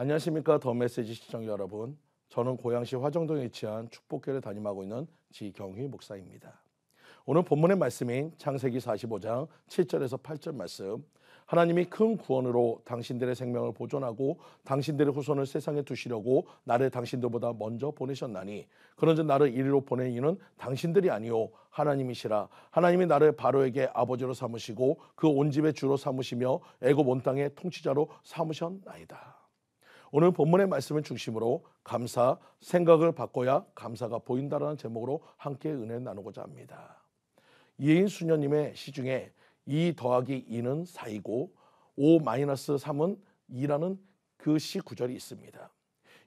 안녕하십니까. 더 메시지 시청자 여러분. 저는 고양시 화정동에 위치한 축복교회를 담임하고 있는 지경휘 목사입니다. 오늘 본문의 말씀인 창세기 45장 7절에서 8절 말씀, 하나님이 큰 구원으로 당신들의 생명을 보존하고 당신들의 후손을 세상에 두시려고 나를 당신들보다 먼저 보내셨나니 그런즉 나를 이리로 보낸 이는 당신들이 아니요 하나님이시라. 하나님이 나를 바로에게 아버지로 삼으시고 그 온 집의 주로 삼으시며 애굽 온 땅의 통치자로 삼으셨나이다. 오늘 본문의 말씀을 중심으로 감사, 생각을 바꿔야 감사가 보인다라는 제목으로 함께 은혜를 나누고자 합니다. 이혜인 수녀님의 시 중에 2 더하기 2는 4이고 5 마이너스 3은 2라는 그 시 구절이 있습니다.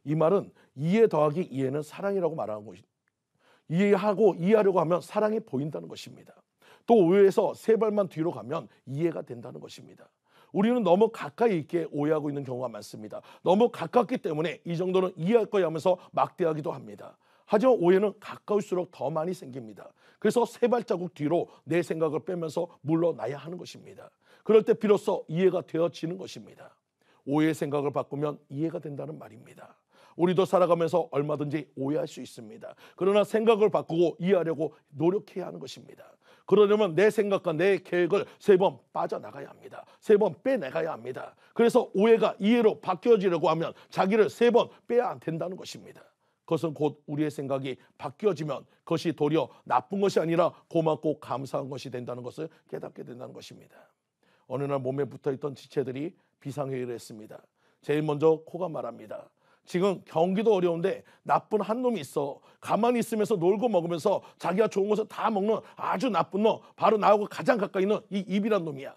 이 말은 2에 더하기 2에는 사랑이라고 말하는 것입니다. 이해하려고 하면 사랑이 보인다는 것입니다. 또 5에서 3발만 뒤로 가면 이해가 된다는 것입니다. 우리는 너무 가까이 있게 오해하고 있는 경우가 많습니다. 너무 가깝기 때문에 이 정도는 이해할 거야 하면서 막대하기도 합니다. 하지만 오해는 가까울수록 더 많이 생깁니다. 그래서 3발자국 뒤로 내 생각을 빼면서 물러나야 하는 것입니다. 그럴 때 비로소 이해가 되어지는 것입니다. 오해의 생각을 바꾸면 이해가 된다는 말입니다. 우리도 살아가면서 얼마든지 오해할 수 있습니다. 그러나 생각을 바꾸고 이해하려고 노력해야 하는 것입니다. 그러려면 내 생각과 내 계획을 3번 빠져나가야 합니다. 3번 빼내가야 합니다. 그래서 오해가 이해로 바뀌어지려고 하면 자기를 3번 빼야 된다는 것입니다. 그것은 곧 우리의 생각이 바뀌어지면 그것이 도리어 나쁜 것이 아니라 고맙고 감사한 것이 된다는 것을 깨닫게 된다는 것입니다. 어느 날 몸에 붙어있던 지체들이 비상회의를 했습니다. 제일 먼저 코가 말합니다. 지금 경기도 어려운데 나쁜 한 놈이 있어. 가만히 있으면서 놀고 먹으면서 자기가 좋은 것을 다 먹는 아주 나쁜 놈, 바로 나하고 가장 가까이 있는 이 입이란 놈이야.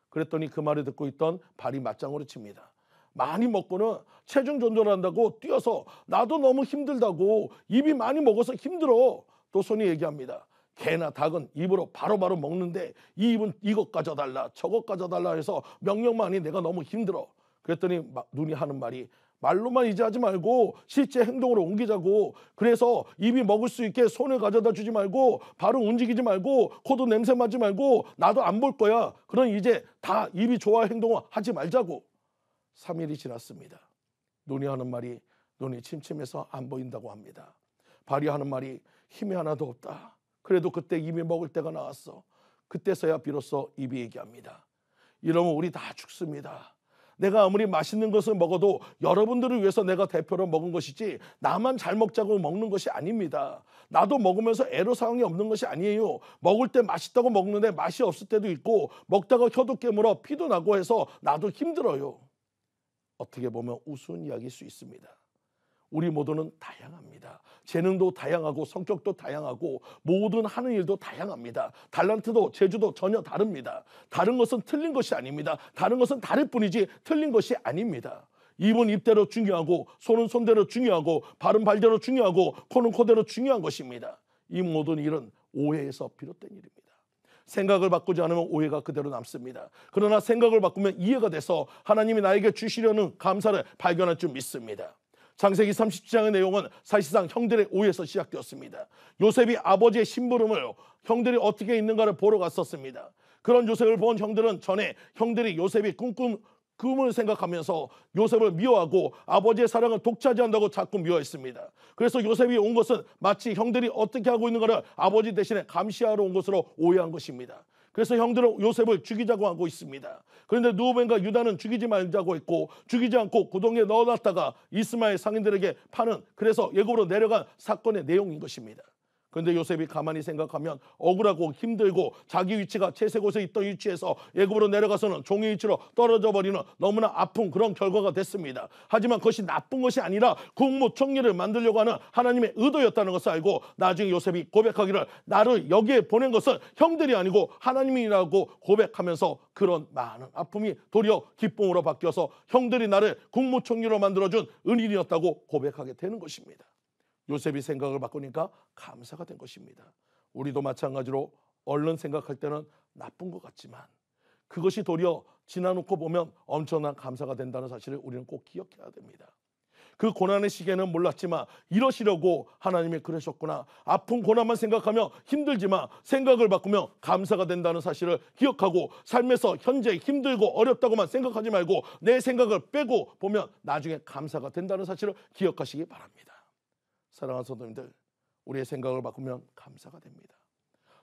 그랬더니 그 말을 듣고 있던 발이 맞장구를 칩니다. 많이 먹고는 체중 조절을 한다고 뛰어서 나도 너무 힘들다고, 입이 많이 먹어서 힘들어. 또 손이 얘기합니다. 개나 닭은 입으로 바로바로 먹는데 이 입은 이것 가져달라 저것 가져달라 해서 명령만이 내가 너무 힘들어. 그랬더니 눈이 하는 말이, 말로만 이제 하지 말고 실제 행동으로 옮기자고. 그래서 입이 먹을 수 있게 손을 가져다 주지 말고 바로 움직이지 말고 코도 냄새 맡지 말고 나도 안 볼 거야. 그럼 이제 다 입이 좋아할 행동을 하지 말자고. 3일이 지났습니다. 눈이 하는 말이 눈이 침침해서 안 보인다고 합니다. 발이 하는 말이 힘이 하나도 없다. 그래도 그때 입이 먹을 때가 나왔어. 그때서야 비로소 입이 얘기합니다. 이러면 우리 다 죽습니다. 내가 아무리 맛있는 것을 먹어도 여러분들을 위해서 내가 대표로 먹은 것이지 나만 잘 먹자고 먹는 것이 아닙니다. 나도 먹으면서 애로사항이 없는 것이 아니에요. 먹을 때 맛있다고 먹는데 맛이 없을 때도 있고 먹다가 혀도 깨물어 피도 나고 해서 나도 힘들어요. 어떻게 보면 우스운 이야기일 수 있습니다. 우리 모두는 다양합니다. 재능도 다양하고 성격도 다양하고 모든 하는 일도 다양합니다. 달란트도 재주도 전혀 다릅니다. 다른 것은 틀린 것이 아닙니다. 다른 것은 다를 뿐이지 틀린 것이 아닙니다. 입은 입대로 중요하고 손은 손대로 중요하고 발은 발대로 중요하고 코는 코대로 중요한 것입니다. 이 모든 일은 오해에서 비롯된 일입니다. 생각을 바꾸지 않으면 오해가 그대로 남습니다. 그러나 생각을 바꾸면 이해가 돼서 하나님이 나에게 주시려는 감사를 발견할 줄 믿습니다. 창세기 37장의 내용은 사실상 형들의 오해에서 시작되었습니다. 요셉이 아버지의 심부름을 형들이 어떻게 있는가를 보러 갔었습니다. 그런 요셉을 본 형들은 전에 형들이 요셉이 꿈꾼 꿈을 생각하면서 요셉을 미워하고 아버지의 사랑을 독차지한다고 자꾸 미워했습니다. 그래서 요셉이 온 것은 마치 형들이 어떻게 하고 있는가를 아버지 대신에 감시하러 온 것으로 오해한 것입니다. 그래서 형들은 요셉을 죽이자고 하고 있습니다. 그런데 누우벤과 유다는 죽이지 말자고 했고 죽이지 않고 구덩이에 넣어놨다가 이스마엘 상인들에게 파는, 그래서 예굽으로 내려간 사건의 내용인 것입니다. 그런데 요셉이 가만히 생각하면 억울하고 힘들고 자기 위치가 채색옷에 있던 위치에서 애굽으로 내려가서는 종의 위치로 떨어져 버리는 너무나 아픈 그런 결과가 됐습니다. 하지만 그것이 나쁜 것이 아니라 국무총리를 만들려고 하는 하나님의 의도였다는 것을 알고 나중에 요셉이 고백하기를 나를 여기에 보낸 것은 형들이 아니고 하나님이라고 고백하면서 그런 많은 아픔이 도리어 기쁨으로 바뀌어서 형들이 나를 국무총리로 만들어준 은인이었다고 고백하게 되는 것입니다. 요셉이 생각을 바꾸니까 감사가 된 것입니다. 우리도 마찬가지로 얼른 생각할 때는 나쁜 것 같지만 그것이 도리어 지나놓고 보면 엄청난 감사가 된다는 사실을 우리는 꼭 기억해야 됩니다. 그 고난의 시기에는 몰랐지만 이러시려고 하나님이 그러셨구나. 아픈 고난만 생각하며 힘들지만 생각을 바꾸며 감사가 된다는 사실을 기억하고 삶에서 현재 힘들고 어렵다고만 생각하지 말고 내 생각을 빼고 보면 나중에 감사가 된다는 사실을 기억하시기 바랍니다. 사랑하는 성도님들, 우리의 생각을 바꾸면 감사가 됩니다.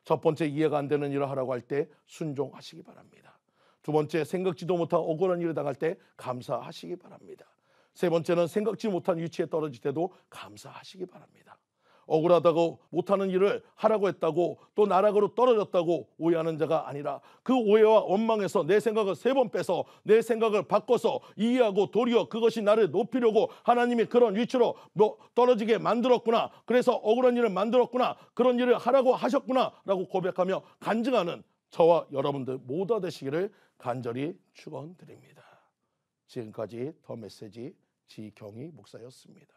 첫 번째, 이해가 안 되는 일을 하라고 할 때 순종하시기 바랍니다. 두 번째, 생각지도 못한 억울한 일을 당할 때 감사하시기 바랍니다. 세 번째는 생각지 못한 위치에 떨어질 때도 감사하시기 바랍니다. 억울하다고 못하는 일을 하라고 했다고 또 나락으로 떨어졌다고 오해하는 자가 아니라 그 오해와 원망에서 내 생각을 세 번 빼서 내 생각을 바꿔서 이해하고 도리어 그것이 나를 높이려고 하나님이 그런 위치로 떨어지게 만들었구나, 그래서 억울한 일을 만들었구나, 그런 일을 하라고 하셨구나 라고 고백하며 간증하는 저와 여러분들 모두 되시기를 간절히 축원드립니다. 지금까지 더 메시지 지경희 목사였습니다.